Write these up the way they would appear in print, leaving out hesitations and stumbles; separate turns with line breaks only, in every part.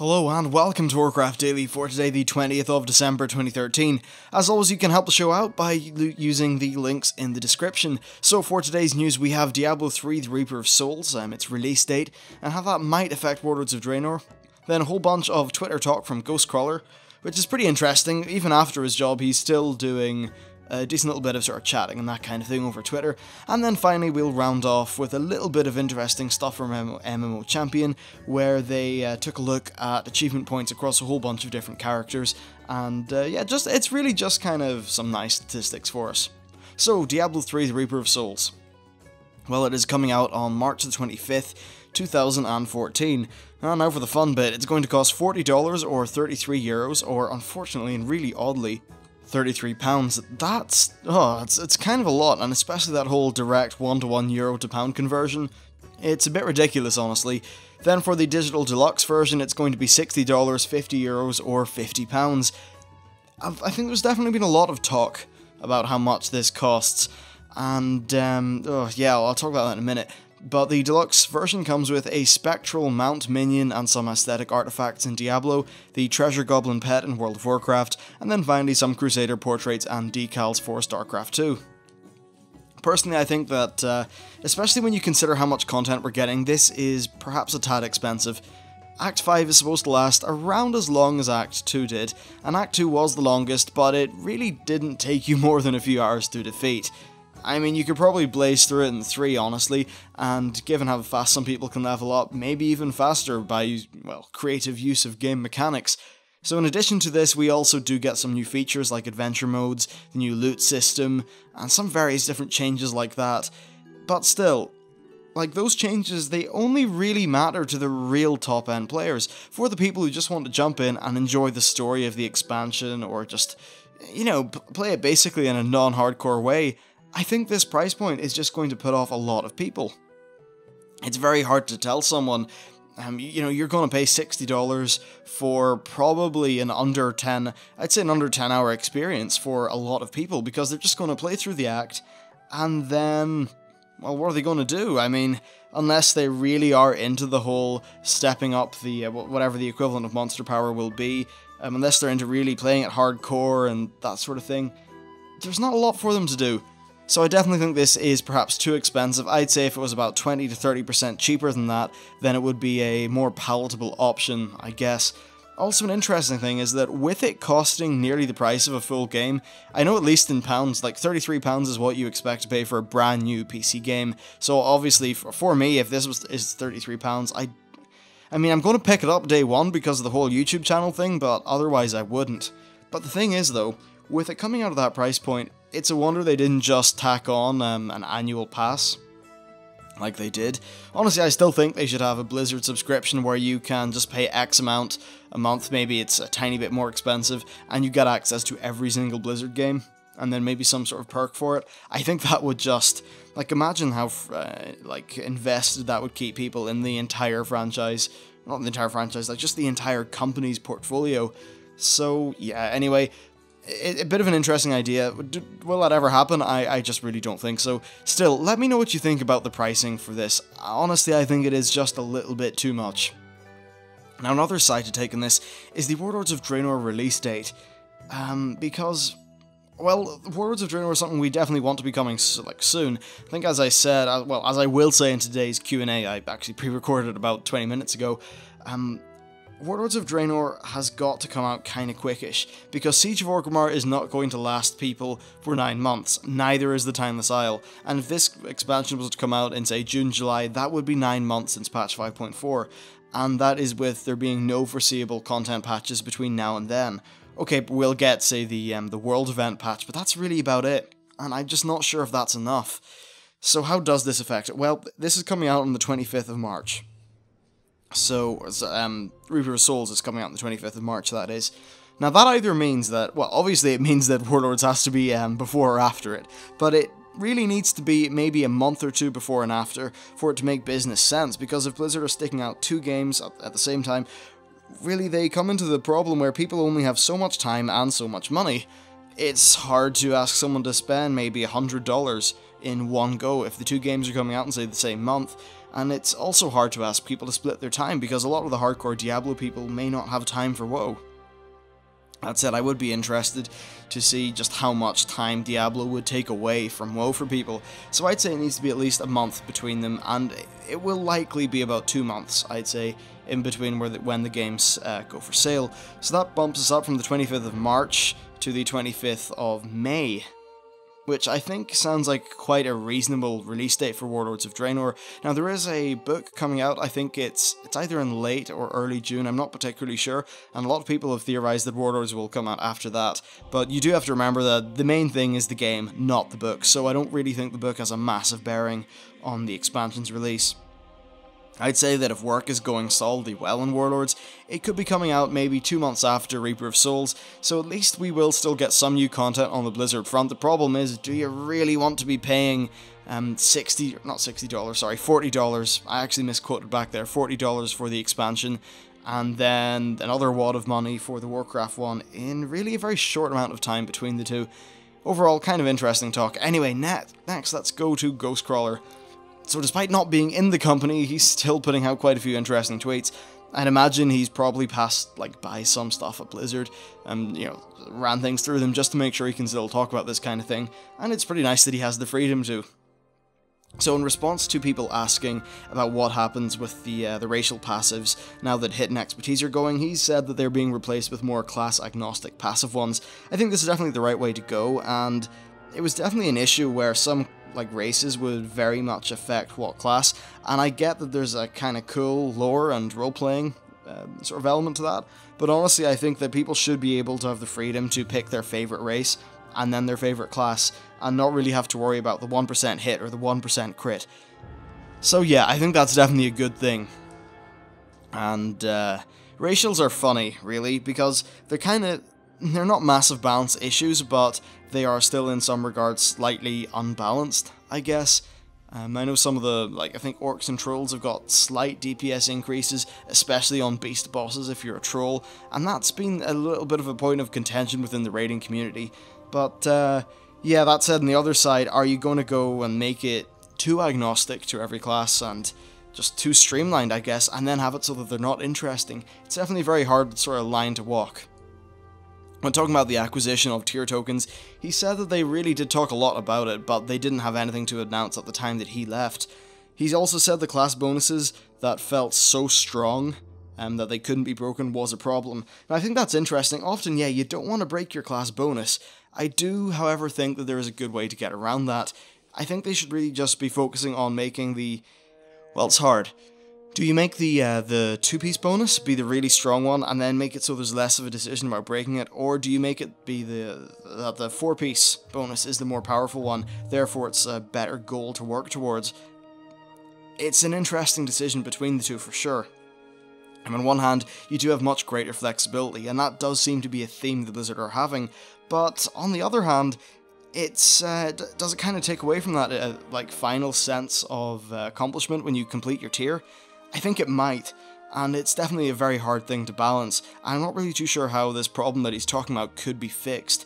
Hello and welcome to Warcraft Daily for today, the 20th of December 2013. As always, you can help the show out by using the links in the description. So for today's news, we have Diablo 3 The Reaper of Souls, its release date, and how that might affect Warlords of Draenor. Then a whole bunch of Twitter talk from Ghostcrawler, which is pretty interesting. Even after his job, he's still doing a decent little bit of sort of chatting and that kind of thing over Twitter. And then finally we'll round off with a little bit of interesting stuff from MMO Champion, where they took a look at achievement points across a whole bunch of different characters, and yeah, it's really just kind of some nice statistics for us. So, Diablo 3 The Reaper of Souls. Well, it is coming out on March the 25th, 2014. Now for the fun bit, it's going to cost $40 or €33, or unfortunately and really oddly, £33. That's, it's kind of a lot, and especially that whole direct 1-to-1 euro to pound conversion. It's a bit ridiculous, honestly. Then for the digital deluxe version, it's going to be $60, €50, or £50. I think there's definitely been a lot of talk about how much this costs, and yeah, I'll talk about that in a minute. But the deluxe version comes with a spectral mount minion and some aesthetic artifacts in Diablo, the treasure goblin pet in World of Warcraft, and then finally some crusader portraits and decals for StarCraft 2. Personally, I think that, especially when you consider how much content we're getting, this is perhaps a tad expensive. Act 5 is supposed to last around as long as Act 2 did, and Act 2 was the longest, but it really didn't take you more than a few hours to defeat. I mean, you could probably blaze through it in 3, honestly, and given how fast some people can level up, maybe even faster by, well, creative use of game mechanics. So in addition to this, we also do get some new features like adventure modes, the new loot system, and some various different changes like that. But still, like, those changes, they only really matter to the real top-end players. For the people who just want to jump in and enjoy the story of the expansion, or just, you know, play it basically in a non-hardcore way, I think this price point is just going to put off a lot of people. It's very hard to tell someone, you know, you're going to pay $60 for probably an under 10 hour experience for a lot of people, because they're just going to play through the act, and then, well, what are they going to do? I mean, unless they really are into the whole stepping up the, whatever the equivalent of monster power will be, unless they're into really playing it hardcore and that sort of thing, there's not a lot for them to do. So I definitely think this is perhaps too expensive. I'd say if it was about 20 to 30% cheaper than that, then it would be a more palatable option, I guess. Also, an interesting thing is that with it costing nearly the price of a full game, I know at least in pounds, like £33 is what you expect to pay for a brand new PC game. So obviously, for me, if this is £33, I mean, I'm going to pick it up day one because of the whole YouTube channel thing, but otherwise I wouldn't. But the thing is, though, with it coming out of that price point, it's a wonder they didn't just tack on an annual pass, like they did. Honestly, I still think they should have a Blizzard subscription where you can just pay X amount a month, maybe it's a tiny bit more expensive, and you get access to every single Blizzard game, and then maybe some sort of perk for it. I think that would just, like, imagine how, like, invested that would keep people in the entire franchise. Not the entire franchise, like, just the entire company's portfolio. So, yeah, anyway, a bit of an interesting idea. Will that ever happen? I just really don't think so. Still, let me know what you think about the pricing for this. Honestly, I think it is just a little bit too much. Now, another side to take on this is the Warlords of Draenor release date. Because, well, Warlords of Draenor is something we definitely want to be coming, like, soon. I think, as I said, well, as I will say in today's Q&A, I actually pre-recorded about 20 minutes ago, Warlords of Draenor has got to come out kinda quickish, because Siege of Orgrimmar is not going to last people for 9 months, neither is the Timeless Isle, and if this expansion was to come out in, say, June, July, that would be 9 months since patch 5.4, and that is with there being no foreseeable content patches between now and then. Okay, we'll get, say, the World Event patch, but that's really about it, and I'm just not sure if that's enough. So how does this affect it? Well, this is coming out on the 25th of March. So, Reaper of Souls is coming out on the 25th of March, that is. Now, that either means that, well, obviously it means that Warlords has to be before or after it, but it really needs to be maybe a month or two before and after for it to make business sense, because if Blizzard are sticking out 2 games at the same time, really they come into the problem where people only have so much time and so much money. It's hard to ask someone to spend maybe $100 in one go if the 2 games are coming out in, say, the same month. and it's also hard to ask people to split their time because a lot of the hardcore Diablo people may not have time for WoW. That said, I would be interested to see just how much time Diablo would take away from WoW for people, so I'd say it needs to be at least a month between them, and it will likely be about 2 months, I'd say, in between when the games go for sale. So that bumps us up from the 25th of March to the 25th of May, which I think sounds like quite a reasonable release date for Warlords of Draenor. Now, there is a book coming out. I think it's either in late or early June, I'm not particularly sure, and a lot of people have theorized that Warlords will come out after that. But you do have to remember that the main thing is the game, not the book, so I don't really think the book has a massive bearing on the expansion's release. I'd say that if work is going solidly well in Warlords, it could be coming out maybe 2 months after Reaper of Souls, so at least we will still get some new content on the Blizzard front. The problem is, do you really want to be paying $40, I actually misquoted back there, $40 for the expansion, and then another wad of money for the Warcraft one in really a very short amount of time between the two? Overall, kind of interesting talk. Anyway, next let's go to Ghostcrawler. So despite not being in the company, he's still putting out quite a few interesting tweets. I'd imagine he's probably passed by some stuff at Blizzard and, ran things through them just to make sure he can still talk about this kind of thing, and it's pretty nice that he has the freedom to. So in response to people asking about what happens with the racial passives now that hidden expertise are going, he said that they're being replaced with more class-agnostic passive ones. I think this is definitely the right way to go, and it was definitely an issue where some races would very much affect what class, and I get that there's a kind of cool lore and role-playing sort of element to that, but honestly I think that people should be able to have the freedom to pick their favourite race and then their favourite class, and not really have to worry about the 1% hit or the 1% crit. So yeah, I think that's definitely a good thing. And racials are funny, really, because they're not massive balance issues, but they are still in some regards slightly unbalanced, I guess. I know some of the, I think orcs and trolls have got slight DPS increases, especially on beast bosses if you're a troll, and that's been a little bit of a point of contention within the raiding community. But, yeah, that said, on the other side, are you going to go and make it too agnostic to every class and just too streamlined, I guess, and then have it so that they're not interesting? It's definitely a very hard sort of line to walk. When talking about the acquisition of tier tokens, he said that they really did talk a lot about it, but they didn't have anything to announce at the time that he left. He's also said the class bonuses that felt so strong that they couldn't be broken was a problem. And I think that's interesting. Often, yeah, you don't want to break your class bonus. I do, however, think that there is a good way to get around that. I think they should really just be focusing on making the... Well, it's hard. Do you make the two-piece bonus be the really strong one, and then make it so there's less of a decision about breaking it, or do you make it be the four-piece bonus is the more powerful one, therefore it's a better goal to work towards? It's an interesting decision between the two for sure. And on one hand, you do have much greater flexibility, and that does seem to be a theme the Blizzard are having, but on the other hand, does it kind of take away from that final sense of accomplishment when you complete your tier? I think it might, and it's definitely a very hard thing to balance. I'm not really too sure how this problem that he's talking about could be fixed.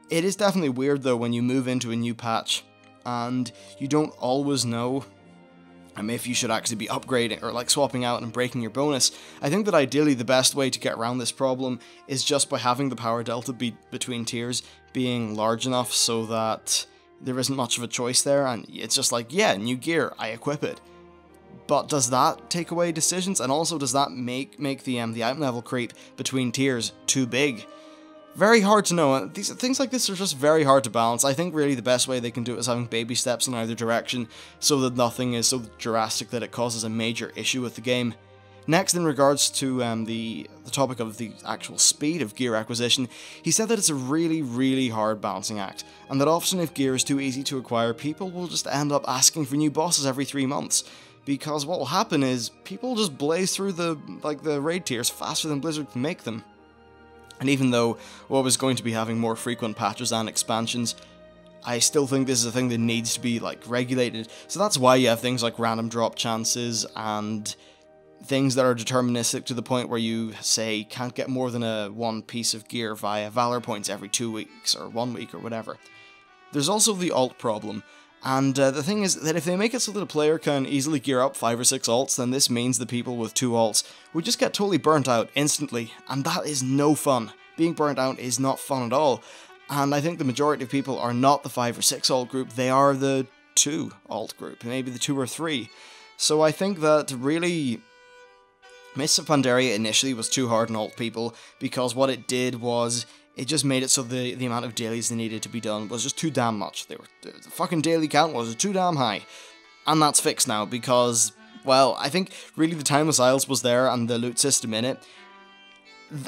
It is definitely weird though when you move into a new patch, and you don't always know if you should actually be upgrading or swapping out and breaking your bonus. I think that ideally the best way to get around this problem is just by having the power delta between tiers being large enough so that there isn't much of a choice there, and it's just yeah, new gear, I equip it. But does that take away decisions, and also does that make the item level creep between tiers too big? Very hard to know. Things like this are just very hard to balance. I think really the best way they can do it is having baby steps in either direction, so that nothing is so drastic that it causes a major issue with the game. Next, in regards to the topic of the actual speed of gear acquisition, he said that it's a really, really hard balancing act, and that often if gear is too easy to acquire, people will just end up asking for new bosses every 3 months. Because what will happen is, people just blaze through the raid tiers faster than Blizzard can make them. And even though WoW is going to be having more frequent patches and expansions, I still think this is a thing that needs to be regulated. So that's why you have things like random drop chances and things that are deterministic to the point where you, say, can't get more than one piece of gear via Valor points every 2 weeks or 1 week or whatever. There's also the alt problem, And the thing is that if they make it so that a player can easily gear up 5 or 6 alts, then this means the people with 2 alts would just get totally burnt out instantly, and that is no fun. Being burnt out is not fun at all, and I think the majority of people are not the 5 or 6 alt group, they are the 2 alt group, maybe the 2 or 3. So I think that really Mists of Pandaria initially was too hard on alt people, because what it did was it just made it so the amount of dailies that needed to be done was just too damn much. The fucking daily count was too damn high. And that's fixed now because, well, I think really the Timeless Isles was there and the loot system in it.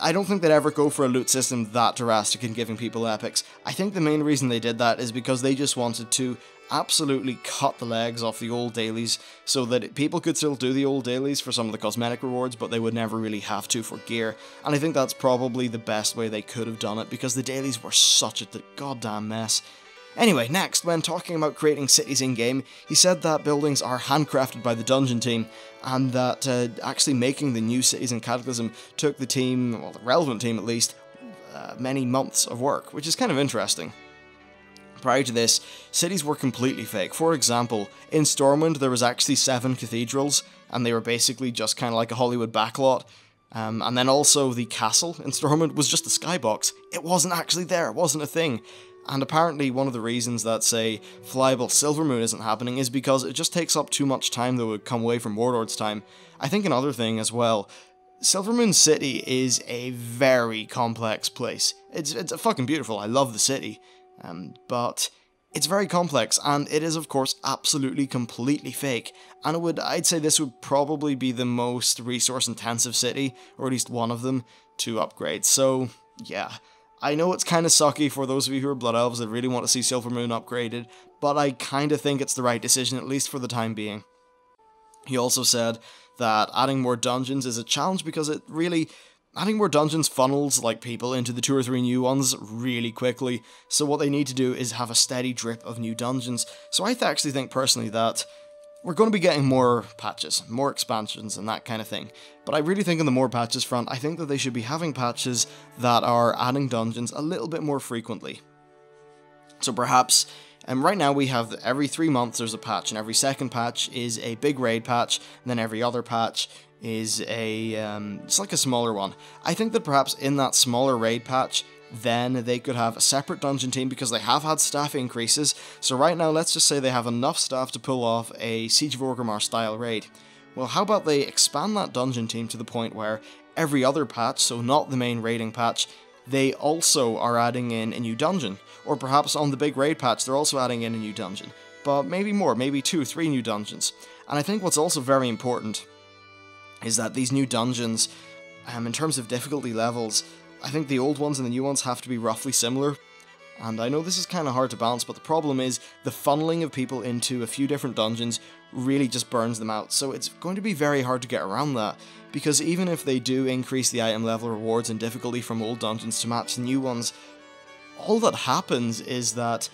I don't think they'd ever go for a loot system that drastic in giving people epics. I think the main reason they did that is because they just wanted to absolutely cut the legs off the old dailies so that people could still do the old dailies for some of the cosmetic rewards, but they would never really have to for gear. And I think that's probably the best way they could have done it because the dailies were such a goddamn mess. Anyway, next, when talking about creating cities in-game, he said that buildings are handcrafted by the dungeon team, and that actually making the new cities in Cataclysm took the team, well, the relevant team at least, many months of work, which is kind of interesting. Prior to this, cities were completely fake. For example, in Stormwind there was actually 7 cathedrals, and they were basically just kind of like a Hollywood backlot. And then also the castle in Stormwind was just a skybox. It wasn't actually there, it wasn't a thing. And apparently one of the reasons that, say, Flyable Silvermoon isn't happening is because it just takes up too much time that would come away from Warlords time. I think another thing as well, Silvermoon City is a very complex place. It's fucking beautiful, I love the city. But it's very complex, and it is of course absolutely completely fake, and I'd say this would probably be the most resource intensive city, or at least one of them, to upgrade. So yeah, I know it's kind of sucky for those of you who are Blood Elves that really want to see Silvermoon upgraded, but I kind of think it's the right decision, at least for the time being. He also said that adding more dungeons is a challenge because adding more dungeons funnels like people into the 2 or 3 new ones really quickly, so what they need to do is have a steady drip of new dungeons. So I actually think personally that we're going to be getting more patches, more expansions and that kind of thing. But I really think on the more patches front, I think that they should be having patches that are adding dungeons a little bit more frequently. So perhaps, right now we have every 3 months there's a patch, and every second patch is a big raid patch, and then every other patch is it's like a smaller one. I think that perhaps in that smaller raid patch, then they could have a separate dungeon team because they have had staff increases. So right now, let's just say they have enough staff to pull off a Siege of Orgrimmar style raid. Well, how about they expand that dungeon team to the point where every other patch, so not the main raiding patch, they also are adding in a new dungeon. Or perhaps on the big raid patch, they're also adding in a new dungeon. But maybe more, maybe 2 or 3 new dungeons. And I think what's also very important is that these new dungeons, in terms of difficulty levels, I think the old ones and the new ones have to be roughly similar. And I know this is kind of hard to balance, but the problem is the funneling of people into a few different dungeons really just burns them out. So it's going to be very hard to get around that, because even if they do increase the item level rewards and difficulty from old dungeons to match the new ones, all that happens is that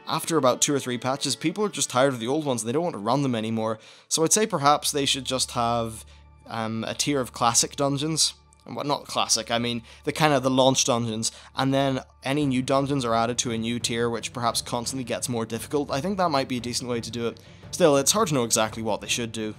after about 2 or 3 patches, people are just tired of the old ones and they don't want to run them anymore. So I'd say perhaps they should just have a tier of classic dungeons. Well, not classic, I mean the launch dungeons, and then any new dungeons are added to a new tier which perhaps constantly gets more difficult. I think that might be a decent way to do it. Still, it's hard to know exactly what they should do.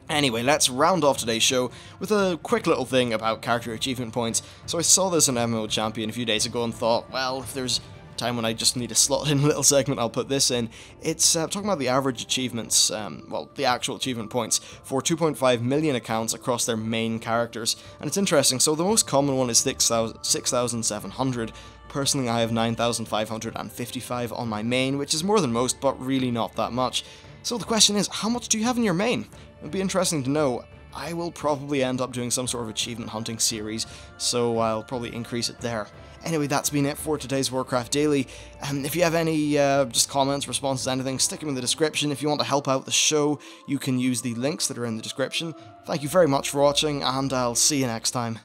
Anyway, let's round off today's show with a quick little thing about character achievement points. So I saw this on MMO Champion a few days ago and thought, well, if there's time when I just need a slot in a little segment, I'll put this in. It's talking about the average achievements, well, the actual achievement points for 2.5 million accounts across their main characters. And it's interesting, so the most common one is 6,700. Personally, I have 9,555 on my main, which is more than most, but really not that much. So the question is, how much do you have in your main? It would be interesting to know. I will probably end up doing some sort of achievement hunting series, so I'll probably increase it there. Anyway, that's been it for today's Warcraft Daily. If you have any just comments, responses, anything, stick them in the description. If you want to help out the show, you can use the links that are in the description. Thank you very much for watching, and I'll see you next time.